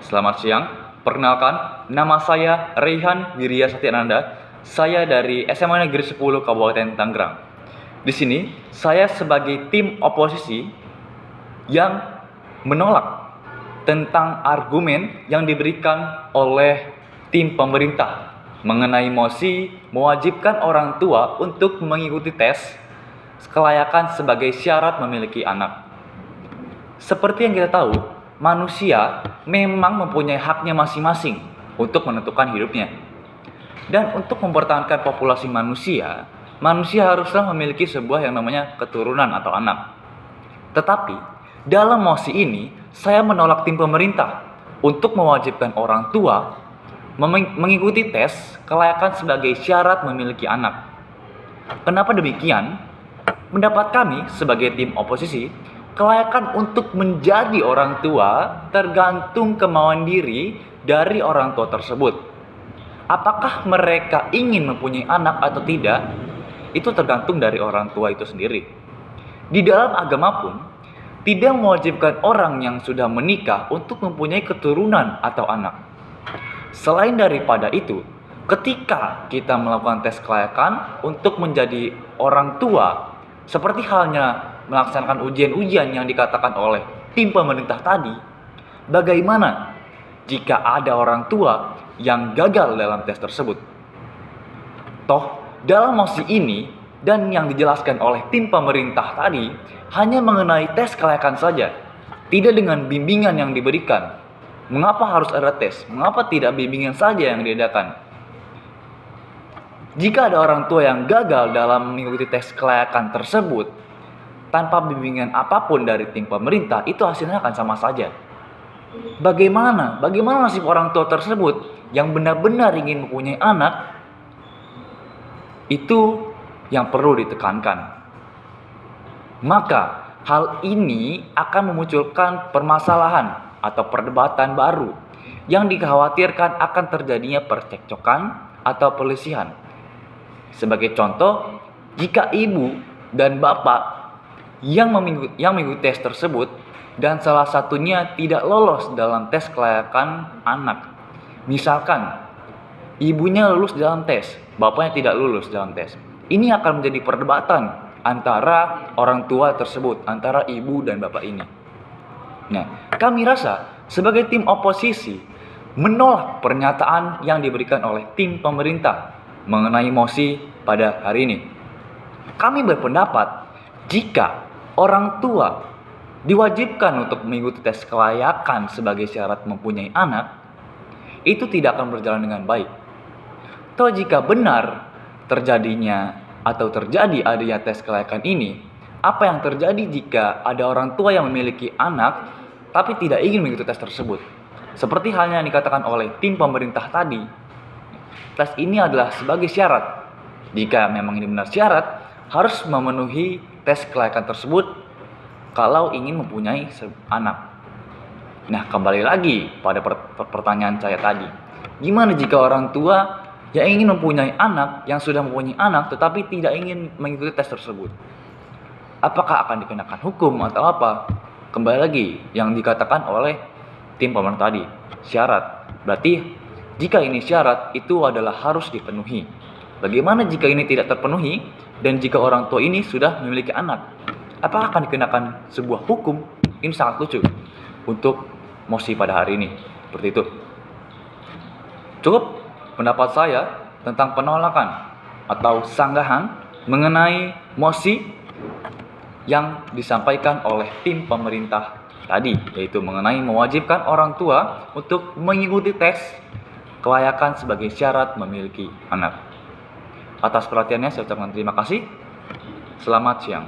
Selamat siang. Perkenalkan, nama saya Raihan Wirya Satyananda. Saya dari SMA Negeri 10 Kabupaten Tangerang. Di sini, saya sebagai tim oposisi yang menolak tentang argumen yang diberikan oleh tim pemerintah mengenai mosi mewajibkan orang tua untuk mengikuti tes kelayakan sebagai syarat memiliki anak. Seperti yang kita tahu, manusia memang mempunyai haknya masing-masing untuk menentukan hidupnya. Dan untuk mempertahankan populasi manusia haruslah memiliki sebuah yang namanya keturunan atau anak. Tetapi, dalam mosi ini, saya menolak tim pemerintah untuk mewajibkan orang tua mengikuti tes kelayakan sebagai syarat memiliki anak. Kenapa demikian? Pendapat kami sebagai tim oposisi, kelayakan untuk menjadi orang tua tergantung kemauan diri dari orang tua tersebut. Apakah mereka ingin mempunyai anak atau tidak, itu tergantung dari orang tua itu sendiri. Di dalam agama pun, tidak mewajibkan orang yang sudah menikah untuk mempunyai keturunan atau anak. Selain daripada itu, ketika kita melakukan tes kelayakan untuk menjadi orang tua, seperti halnya melaksanakan ujian-ujian yang dikatakan oleh tim pemerintah tadi, bagaimana jika ada orang tua yang gagal dalam tes tersebut? Toh, dalam mosi ini dan yang dijelaskan oleh tim pemerintah tadi hanya mengenai tes kelayakan saja, tidak dengan bimbingan yang diberikan. Mengapa harus ada tes? Mengapa tidak bimbingan saja yang diadakan? Jika ada orang tua yang gagal dalam mengikuti tes kelayakan tersebut tanpa bimbingan apapun dari tim pemerintah, itu hasilnya akan sama saja. Bagaimana nasib orang tua tersebut yang benar-benar ingin mempunyai anak? Itu yang perlu ditekankan. Maka hal ini akan memunculkan permasalahan atau perdebatan baru yang dikhawatirkan akan terjadinya percekcokan atau perselisihan. Sebagai contoh, jika ibu dan bapak yang mengikuti tes tersebut dan salah satunya tidak lolos dalam tes kelayakan anak. Misalkan, ibunya lulus dalam tes, bapaknya tidak lulus dalam tes. Ini akan menjadi perdebatan antara orang tua tersebut, antara ibu dan bapak ini. Nah, kami rasa sebagai tim oposisi menolak pernyataan yang diberikan oleh tim pemerintah mengenai mosi pada hari ini. Kami berpendapat jika orang tua diwajibkan untuk mengikuti tes kelayakan sebagai syarat mempunyai anak, itu tidak akan berjalan dengan baik. Atau jika benar terjadinya atau terjadi adanya tes kelayakan ini, apa yang terjadi jika ada orang tua yang memiliki anak tapi tidak ingin mengikuti tes tersebut? Seperti halnya yang dikatakan oleh tim pemerintah tadi, tes ini adalah sebagai syarat. Jika memang ini benar syarat, harus memenuhi tes kelayakan tersebut kalau ingin mempunyai anak. Nah, kembali lagi pada pertanyaan saya tadi. Gimana jika orang tua yang ingin mempunyai anak, yang sudah mempunyai anak tetapi tidak ingin mengikuti tes tersebut? Apakah akan dikenakan hukum atau apa? Kembali lagi yang dikatakan oleh tim pemerintah tadi, syarat. Berarti jika ini syarat, itu adalah harus dipenuhi. Bagaimana jika ini tidak terpenuhi dan jika orang tua ini sudah memiliki anak? Apakah akan dikenakan sebuah hukum? Ini sangat lucu untuk mosi pada hari ini. Seperti itu. Cukup pendapat saya tentang penolakan atau sanggahan mengenai mosi yang disampaikan oleh tim pemerintah tadi, yaitu mengenai mewajibkan orang tua untuk mengikuti tes kelayakan sebagai syarat memiliki anak. Atas perhatiannya saya ucapkan terima kasih. Selamat siang.